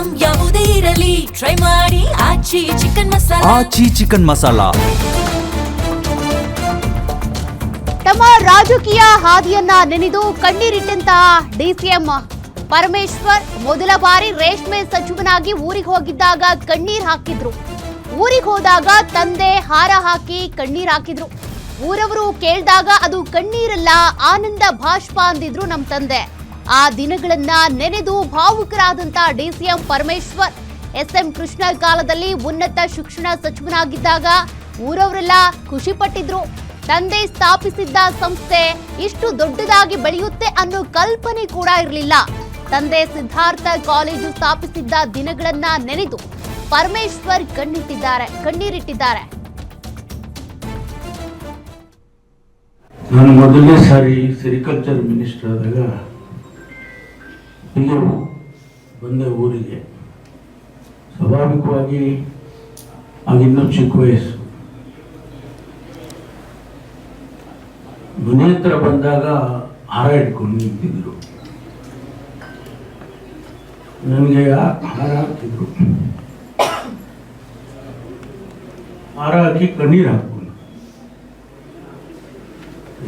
Item ಯಾವುದೇ ಇರಲಿ try ಮಾಡಿ ಆಚಿ ಚಿಕನ್ ಮಸಾಲಾ. ಆಚಿ ಚಿಕನ್ ಮಸಾಲಾ. ತಮ್ಮ ರಾಜಕೀಯ ಹಾದಿಯನ್ನ ನೆನೆದು ಕಣ್ಣೀರಿಟ್ಟಂತಹ ಡಿಸಿಎಂ ಪರಮೇಶ್ವರ್ ಮೊದಲ ಬಾರಿ ರೇಷ್ಮೆ ಸಚಿವನಾಗಿ ಊರಿಗೆ ಹೋಗಿದ್ದಾಗ ಕಣ್ಣೀರ್ ಹಾಕಿದ್ರು. ಊರಿಗೆ ಹೋದಾಗ ತಂದೆ ಹಾರ ಹಾಕಿ ಕಣ್ಣೀರ್ ಹಾಕಿದ್ರು. ಊರವರು ಕೇಳಿದಾಗ ಅದು ಕಣ್ಣೀರಲ್ಲ ಆನಂದ ಭಾಷ್ಪ ಅಂದಿದ್ರು ನಮ್ಮ ತಂದೆ. ಆ ದಿನಗಳನ್ನ ನೆನೆದು ಭಾವುಕರಾದಂತ ಡಿಸಿಎಂ ಪರಮೇಶ್ವರ್ ಎಸ್ಎಂ ಕೃಷ್ಣ ಕಾಲದಲ್ಲಿ ಉನ್ನತ ಶಿಕ್ಷಣ ಸಚಿವನಾಗಿದ್ದಾಗ ಊರವರೆಲ್ಲ ಖುಷಿ ಪಟ್ಟಿದ್ರು. ತಂದೆ ಸ್ಥಾಪಿಸಿದ್ದ ಸಂಸ್ಥೆ ಇಷ್ಟು ದೊಡ್ಡದಾಗಿ ಬೆಳೆಯುತ್ತೆ ಅನ್ನೋ ಕಲ್ಪನೆ ಕೂಡ ಇರಲಿಲ್ಲ. ತಂದೆ ಸಿದ್ಧಾರ್ಥ ಕಾಲೇಜು ಸ್ಥಾಪಿಸಿದ್ದ ದಿನಗಳನ್ನ ನೆನೆದು ಪರಮೇಶ್ವರ್ ಕಣ್ಣೀರಿಟ್ಟಿದ್ದಾರೆ. ನಾನು ಮೊದಲನೇ ಸಾರಿ ಸೆರಿಕಲ್ಚರ್ ಮಿನಿಸ್ಟರ್ ಆದಾಗ ಹೀಗೆ ಬಂದೆ ಊರಿಗೆ. ಸ್ವಾಭಾವಿಕವಾಗಿ ಆಗಿನ್ನೂ ಚಿಕ್ಕ ವಯಸ್ಸು. ಮನೆ ಹತ್ರ ಬಂದಾಗ ಹಾರ ಇಟ್ಕೊಂಡು ನಿಂತಿದ್ರು. ನನಗೆ ಹಾರ ಹಾಕ್ತಿದ್ರು. ಹಾರ ಹಾಕಿ ಕಣ್ಣೀರು ಹಾಕ್ಕೊಂಡು,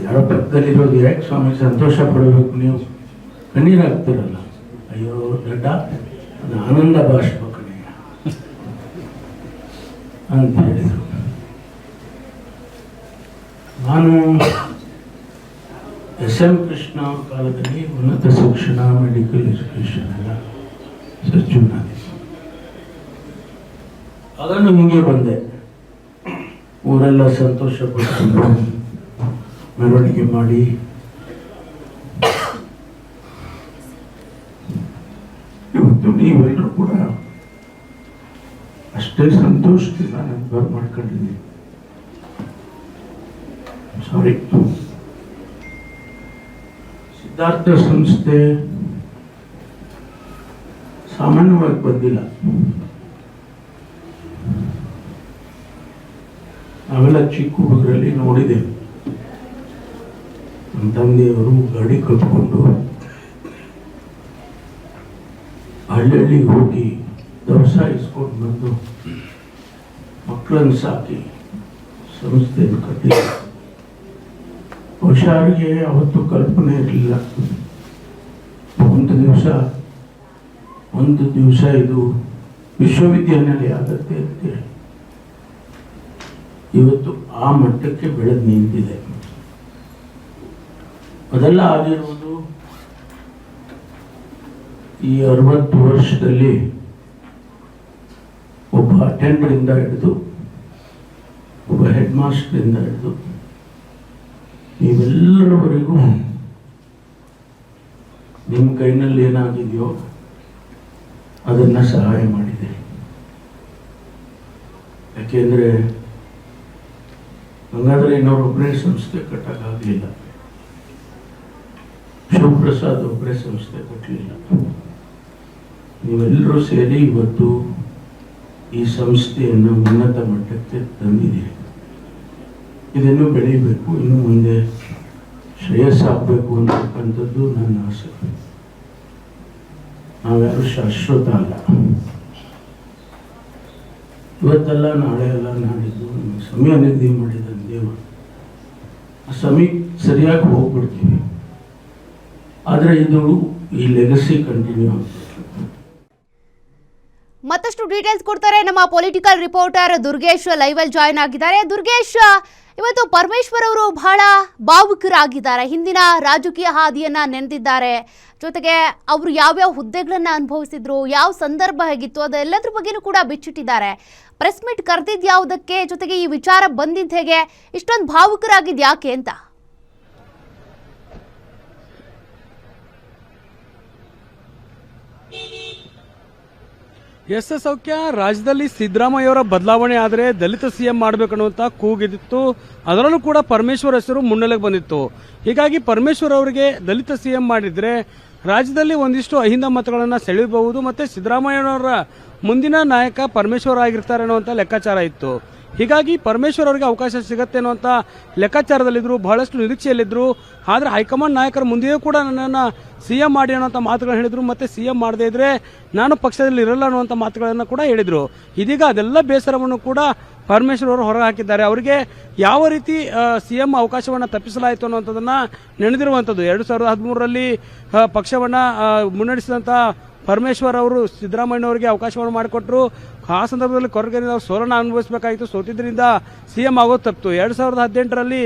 ಯಾರೋ ಪಕ್ಕದಲ್ಲಿರೋದು ಯಾಕೆ ಸ್ವಾಮಿ ಸಂತೋಷ ಪಡಬೇಕು, ನೀವು ಕಣ್ಣೀರು ಹಾಕ್ತಿರಲ್ಲ, ಅಯ್ಯೋ ದಡ್ಡ ಅದು ಆನಂದ ಭಾಷ್ಪ ಕಣೆಯ ಅಂತ ಹೇಳಿದರು. ನಾನು ಎಸ್ಎಂ ಕೃಷ್ಣ ಕಾಲದಲ್ಲಿ ಉನ್ನತ ಶಿಕ್ಷಣ ಮೆಡಿಕಲ್ ಎಜುಕೇಶನ್ ಎಲ್ಲ ಸಚಿವನಾಗಿದ್ದೆ. ಅದನ್ನು ಹಿಂಗೆ ಬಂದೆ. ಊರೆಲ್ಲ ಸಂತೋಷ ಪಡ್ಕೊಂಡು ಮೆರವಣಿಗೆ ಮಾಡಿ ಇವತ್ತು ನೀವೆಲ್ಲರೂ ಕೂಡ ಅಷ್ಟೇ ಸಂತೋಷದಿಂದ ನಾನು ಮಾಡ್ಕೊಂಡಿದ್ದೀನಿ. ಸಾರಿ, ಸಿದ್ಧಾರ್ಥ ಸಂಸ್ಥೆ ಸಾಮಾನ್ಯವಾಗಿ ಬಂದಿಲ್ಲ. ನಾವೆಲ್ಲ ಚಿಕ್ಕ ಹುಡುಗರಲ್ಲಿ ನೋಡಿದ್ದೇವೆ. ನಮ್ಮ ತಂದೆಯವರು ಗಾಡಿ ಕಟ್ಕೊಂಡು ಹಳ್ಳಿಗೆ ಹೋಗಿ ದವಸ ಇಸ್ಕೊಂಡು ಬಂದು ಮಕ್ಕಳನ್ನು ಸಾಕಿ ಸಂಸ್ಥೆಯನ್ನು ಕಟ್ಟಿದ್ದಾರೆ. ಹುಷಾರಿಗೆ ಅವತ್ತು ಕಲ್ಪನೆ ಇರಲಿಲ್ಲ. ಒಂದು ದಿವಸ ಇದು ವಿಶ್ವವಿದ್ಯಾನಿಲಯ ಆಗತ್ತೆ ಅಂತೇಳಿ ಇವತ್ತು ಆ ಮಟ್ಟಕ್ಕೆ ಬೆಳೆದು ನಿಂತಿದೆ. ಅದೆಲ್ಲ ಆಗಿರುವುದು ಈ 60 ವರ್ಷದಲ್ಲಿ ಒಬ್ಬ ಅಟೆಂಡರಿಂದ ಹಿಡಿದು ಒಬ್ಬ ಹೆಡ್ ಮಾಸ್ಟರಿಂದ ಹಿಡಿದು ನೀವೆಲ್ಲರವರೆಗೂ ನಿಮ್ಮ ಕೈನಲ್ಲಿ ಏನಾಗಿದೆಯೋ ಅದನ್ನು ಸಹಾಯ ಮಾಡಿದೆ. ಯಾಕೆಂದರೆ ಹಂಗಾದ್ರೆ ಇನ್ನೊಬ್ಬರೊಬ್ಬರೇ ಸಂಸ್ಥೆ ಕಟ್ಟಕ್ಕಾಗಲಿಲ್ಲ. ಶಿವಪ್ರಸಾದ್ ಒಬ್ಬರೇ ಸಂಸ್ಥೆ ಕಟ್ಟಲಿಲ್ಲ. ನೀವೆಲ್ಲರೂ ಸೇರಿ ಇವತ್ತು ಈ ಸಂಸ್ಥೆಯನ್ನು ಉನ್ನತ ಮಟ್ಟಕ್ಕೆ ತಂದಿದ್ದೀರಿ. ಇದನ್ನು ಬೆಳೀಬೇಕು, ಇನ್ನು ಮುಂದೆ ಶ್ರೇಯಸ್ಸಾಗಬೇಕು ಅಂತಕ್ಕಂಥದ್ದು ನನ್ನ ಆಸೆ. ನಾವ್ಯಾರು ಶಾಶ್ವತ ಅಲ್ಲ. ಇವತ್ತಲ್ಲ ನಾಳೆ ಅಲ್ಲ ನಾಡಿದ್ದು ನಮಗೆ ಸಮಯ ನಿಗದಿ ಮಾಡಿದ ದೇವರು. ಆ ಸಮಯಕ್ಕೆ ಸರಿಯಾಗಿ ಹೋಗ್ಬಿಡ್ತೀವಿ. ಆದರೆ ಇದು ಈ ಲೆಗಸಿ ಕಂಟಿನ್ಯೂ ಆಗ್ತದೆ. ಮತ್ತಷ್ಟು ಡೀಟೇಲ್ಸ್ ಕೊಡ್ತಾರೆ ನಮ್ಮ ಪೊಲಿಟಿಕಲ್ ರಿಪೋರ್ಟರ್ ದುರ್ಗೇಶ್ ಲೈವ್ ಅಲ್ಲಿ ಜಾಯ್ನ್ ಆಗಿದ್ದಾರೆ. ದುರ್ಗೇಶ್, ಇವತ್ತು ಪರಮೇಶ್ವರ್ ಅವರು ಬಹಳ ಭಾವುಕರಾಗಿದ್ದಾರೆ. ಹಿಂದಿನ ರಾಜಕೀಯ ಹಾದಿಯನ್ನ ನೆನೆದಿದ್ದಾರೆ. ಜೊತೆಗೆ ಅವರು ಯಾವ್ಯಾವ ಹುದ್ದೆಗಳನ್ನ ಅನುಭವಿಸಿದ್ರು, ಯಾವ ಸಂದರ್ಭ ಹೇಗಿತ್ತು, ಅದೆಲ್ಲದ್ರ ಬಗ್ಗೆನೂ ಕೂಡ ಬಿಚ್ಚಿಟ್ಟಿದ್ದಾರೆ. ಪ್ರೆಸ್ ಮೀಟ್ ಕರೆದಿದ್ದು ಯಾವುದಕ್ಕೆ, ಜೊತೆಗೆ ಈ ವಿಚಾರ ಬಂದಿದ್ದು ಹೇಗೆ, ಇಷ್ಟೊಂದು ಭಾವುಕರಾಗಿದ್ದು ಯಾಕೆ ಅಂತ? ಎಸ್ ಸೌಖ್ಯ, ರಾಜ್ಯದಲ್ಲಿ ಸಿದ್ದರಾಮಯ್ಯವರ ಬದಲಾವಣೆ ಆದರೆ ದಲಿತ ಸಿಎಂ ಮಾಡಬೇಕನ್ನುವಂತ ಕೂಗಿದಿತ್ತು. ಅದರಲ್ಲೂ ಕೂಡ ಪರಮೇಶ್ವರ್ ಹೆಸರು ಮುನ್ನೆಲೆಗೆ ಬಂದಿತ್ತು. ಹೀಗಾಗಿ ಪರಮೇಶ್ವರ್ ಅವರಿಗೆ ದಲಿತ ಸಿಎಂ ಮಾಡಿದ್ರೆ ರಾಜ್ಯದಲ್ಲಿ ಒಂದಿಷ್ಟು ಅಹಿಂದ ಮತಗಳನ್ನು ಸೆಳೆಯಬಹುದು, ಮತ್ತೆ ಸಿದ್ದರಾಮಯ್ಯನವರ ಮುಂದಿನ ನಾಯಕ ಪರಮೇಶ್ವರ್ ಆಗಿರ್ತಾರೆ ಅನ್ನುವಂಥ ಲೆಕ್ಕಾಚಾರ ಇತ್ತು. ಹೀಗಾಗಿ ಪರಮೇಶ್ವರ್ ಅವರಿಗೆ ಅವಕಾಶ ಸಿಗುತ್ತೆ ಅನ್ನುವಂಥ ಲೆಕ್ಕಾಚಾರದಲ್ಲಿದ್ದರು, ಬಹಳಷ್ಟು ನಿರೀಕ್ಷೆಯಲ್ಲಿದ್ದರು. ಆದರೆ ಹೈಕಮಾಂಡ್ ನಾಯಕರ ಮುಂದೆಯೂ ಕೂಡ ನನ್ನನ್ನು CM ಮಾಡಿ ಅನ್ನೋಂಥ ಮಾತುಗಳನ್ನು ಹೇಳಿದರು. ಮತ್ತು CM ಮಾಡದೇ ಇದ್ದರೆ ನಾನು ಪಕ್ಷದಲ್ಲಿ ಇರಲ್ಲ ಅನ್ನುವಂಥ ಮಾತುಗಳನ್ನು ಕೂಡ ಹೇಳಿದರು. ಇದೀಗ ಅದೆಲ್ಲ ಬೇಸರವನ್ನು ಕೂಡ ಪರಮೇಶ್ವರ್ ಅವರು ಹೊರಗೆ ಹಾಕಿದ್ದಾರೆ. ಅವರಿಗೆ ಯಾವ ರೀತಿ CM ಅವಕಾಶವನ್ನು ತಪ್ಪಿಸಲಾಯಿತು ಅನ್ನುವಂಥದ್ದನ್ನು ನೆನೆದಿರುವಂಥದ್ದು. 2013ರಲ್ಲಿ ಪಕ್ಷವನ್ನು ಮುನ್ನಡೆಸಿದಂಥ ಪರಮೇಶ್ವರ್ ಅವರು ಸಿದ್ದರಾಮಯ್ಯನವರಿಗೆ ಅವಕಾಶವನ್ನು ಮಾಡಿಕೊಟ್ರು. ಆ ಸಂದರ್ಭದಲ್ಲಿ ಕೊರಗೇರಿದ ಅವರು ಸೋಲನ್ನು ಅನುಭವಿಸಬೇಕಾಯಿತು. ಸೋತಿದ್ದರಿಂದ CM ಆಗೋದು ತಪ್ಪಿತು. 2018ರಲ್ಲಿ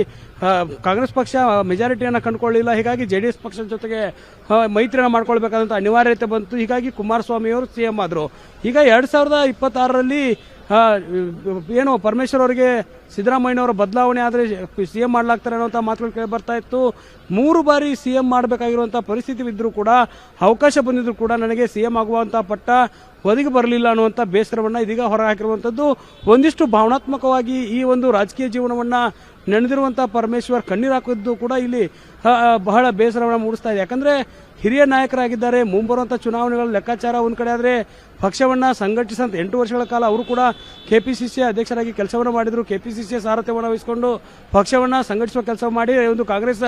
ಕಾಂಗ್ರೆಸ್ ಪಕ್ಷ ಮೆಜಾರಿಟಿಯನ್ನು ಕಂಡುಕೊಳ್ಳಲಿಲ್ಲ. ಹೀಗಾಗಿ JDS ಪಕ್ಷದ ಜೊತೆಗೆ ಮೈತ್ರಿಯನ್ನು ಮಾಡ್ಕೊಳ್ಬೇಕಾದಂಥ ಅನಿವಾರ್ಯತೆ ಬಂತು. ಹೀಗಾಗಿ ಕುಮಾರಸ್ವಾಮಿ ಅವರು CM ಆದರು. ಈಗ 2026ರಲ್ಲಿ ಏನು ಪರಮೇಶ್ವರ್ ಅವರಿಗೆ ಸಿದ್ದರಾಮಯ್ಯನವರ ಬದಲಾವಣೆ ಆದರೆ CM ಮಾಡಲಾಗ್ತಾರೆ ಅನ್ನೋಂಥ ಮಾತುಗಳು ಕೇಳಿ ಬರ್ತಾ ಇತ್ತು. 3 ಬಾರಿ CM ಮಾಡಬೇಕಾಗಿರುವಂಥ ಪರಿಸ್ಥಿತಿ ಇದ್ದರೂ ಕೂಡ, ಅವಕಾಶ ಬಂದಿದ್ದರೂ ಕೂಡ ನನಗೆ CM ಆಗುವಂಥ ಪಟ್ಟ ಒದಗಿ ಬರಲಿಲ್ಲ ಅನ್ನುವಂಥ ಬೇಸರವನ್ನು ಇದೀಗ ಹೊರಹಾಕಿರುವಂಥದ್ದು. ಒಂದಿಷ್ಟು ಭಾವನಾತ್ಮಕವಾಗಿ ಈ ಒಂದು ರಾಜಕೀಯ ಜೀವನವನ್ನು ನೆನೆದಿರುವಂಥ ಪರಮೇಶ್ವರ್ ಕಣ್ಣೀರು ಹಾಕಿದ್ದು ಕೂಡ ಇಲ್ಲಿ ಬಹಳ ಬೇಸರವನ್ನು ಮೂಡಿಸ್ತಾ ಇದೆ. ಯಾಕಂದರೆ ಹಿರಿಯ ನಾಯಕರಾಗಿದ್ದಾರೆ. ಮುಂಬರುವಂಥ ಚುನಾವಣೆಗಳ ಲೆಕ್ಕಾಚಾರ ಒಂದು ಕಡೆ ಆದರೆ ಪಕ್ಷವನ್ನು ಸಂಘಟಿಸಿದಂಥ 8 ವರ್ಷಗಳ ಕಾಲ ಅವರು ಕೂಡ KPCC ಅಧ್ಯಕ್ಷರಾಗಿ ಕೆಲಸವನ್ನು ಮಾಡಿದರು. KPCC ಸಾರಥ್ಯವನ್ನು ವಹಿಸಿಕೊಂಡು ಪಕ್ಷವನ್ನು ಸಂಘಟಿಸುವ ಕೆಲಸ ಮಾಡಿ ಒಂದು ಕಾಂಗ್ರೆಸ್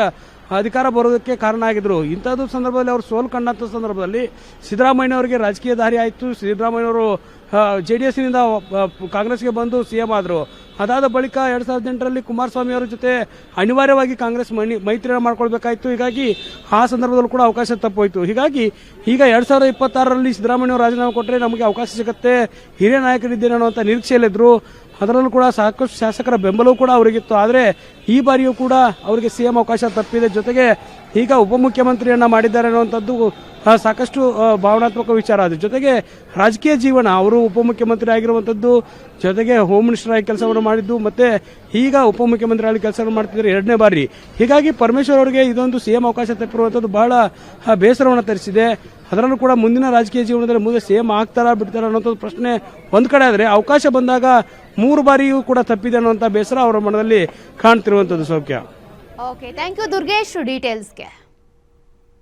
ಅಧಿಕಾರ ಬರೋದಕ್ಕೆ ಕಾರಣ ಆಗಿದ್ರು. ಇಂಥದ್ದು ಸಂದರ್ಭದಲ್ಲಿ ಅವರು ಸೋಲು ಕಂಡಂಥ ಸಂದರ್ಭದಲ್ಲಿ ಸಿದ್ದರಾಮಯ್ಯನವರಿಗೆ ರಾಜಕೀಯ ದಾರಿ ಆಯಿತು. ಸಿದ್ದರಾಮಯ್ಯನವರು JDSನಿಂದ ಕಾಂಗ್ರೆಸ್ಗೆ ಬಂದು CM ಆದರು. ಅದಾದ ಬಳಿಕ 2018ರಲ್ಲಿ ಕುಮಾರಸ್ವಾಮಿ ಅವರ ಜೊತೆ ಅನಿವಾರ್ಯವಾಗಿ ಕಾಂಗ್ರೆಸ್ ಮೈತ್ರಿಯನ್ನು ಮಾಡ್ಕೊಳ್ಬೇಕಾಯಿತು. ಹೀಗಾಗಿ ಆ ಸಂದರ್ಭದಲ್ಲೂ ಕೂಡ ಅವಕಾಶ ತಪ್ಪೋಯ್ತು. ಹೀಗಾಗಿ ಈಗ 2026ರಲ್ಲಿ ಸಿದ್ದರಾಮಯ್ಯ ರಾಜೀನಾಮೆ ಕೊಟ್ಟರೆ ನಮಗೆ ಅವಕಾಶ ಸಿಗುತ್ತೆ, ಹಿರಿಯ ನಾಯಕರಿದ್ದೇನೆ ಅನ್ನುವಂಥ ನಿರೀಕ್ಷೆಯಲ್ಲಿದ್ದರು. ಅದರಲ್ಲೂ ಕೂಡ ಸಾಕಷ್ಟು ಶಾಸಕರ ಬೆಂಬಲವೂ ಕೂಡ ಅವರಿಗಿತ್ತು. ಆದರೆ ಈ ಬಾರಿಯೂ ಕೂಡ ಅವರಿಗೆ CM ಅವಕಾಶ ತಪ್ಪಿದೆ. ಜೊತೆಗೆ ಈಗ ಉಪಮುಖ್ಯಮಂತ್ರಿಯನ್ನ ಮಾಡಿದ್ದಾರೆ ಅನ್ನುವಂಥದ್ದು ಸಾಕಷ್ಟು ಭಾವನಾತ್ಮಕ ವಿಚಾರ. ಅದ್ರ ಜೊತೆಗೆ ರಾಜಕೀಯ ಜೀವನ, ಅವರು ಉಪಮುಖ್ಯಮಂತ್ರಿ ಆಗಿರುವಂಥದ್ದು, ಜೊತೆಗೆ ಹೋಮ್ ಮಿನಿಸ್ಟರ್ ಆಗಿ ಕೆಲಸವನ್ನು ಮಾಡಿದ್ದು, ಮತ್ತೆ ಈಗ ಉಪಮುಖ್ಯಮಂತ್ರಿ ಆಗಿ ಕೆಲಸವನ್ನು ಮಾಡ್ತಿದ್ದಾರೆ 2ನೇ ಬಾರಿ. ಹೀಗಾಗಿ ಪರಮೇಶ್ವರ್ ಅವರಿಗೆ ಇದೊಂದು CM ಅವಕಾಶ ತಪ್ಪಿರುವಂಥದ್ದು ಬಹಳ ಬೇಸರವನ್ನು ತರಿಸಿದೆ. ಅದರಲ್ಲೂ ಕೂಡ ಮುಂದಿನ ರಾಜಕೀಯ ಜೀವನದಲ್ಲಿ ಮುಂದೆ CM ಆಗ್ತಾರಾ ಬಿಡ್ತಾರಾ ಅನ್ನೋಂಥದ್ದು ಪ್ರಶ್ನೆ ಒಂದು ಕಡೆ ಆದರೆ, ಅವಕಾಶ ಬಂದಾಗ 3 ಬಾರಿಯೂ ಕೂಡ ತಪ್ಪಿದೆ ಅನ್ನುವಂಥ ಬೇಸರ ಅವರ ಮನದಲ್ಲಿ ಕಾಣ್ತಿರುವಂಥದ್ದು. ಸೌಖ್ಯ. Okay, thank you Durgesh ಡೀಟೇಲ್ಸ್ಗೆ.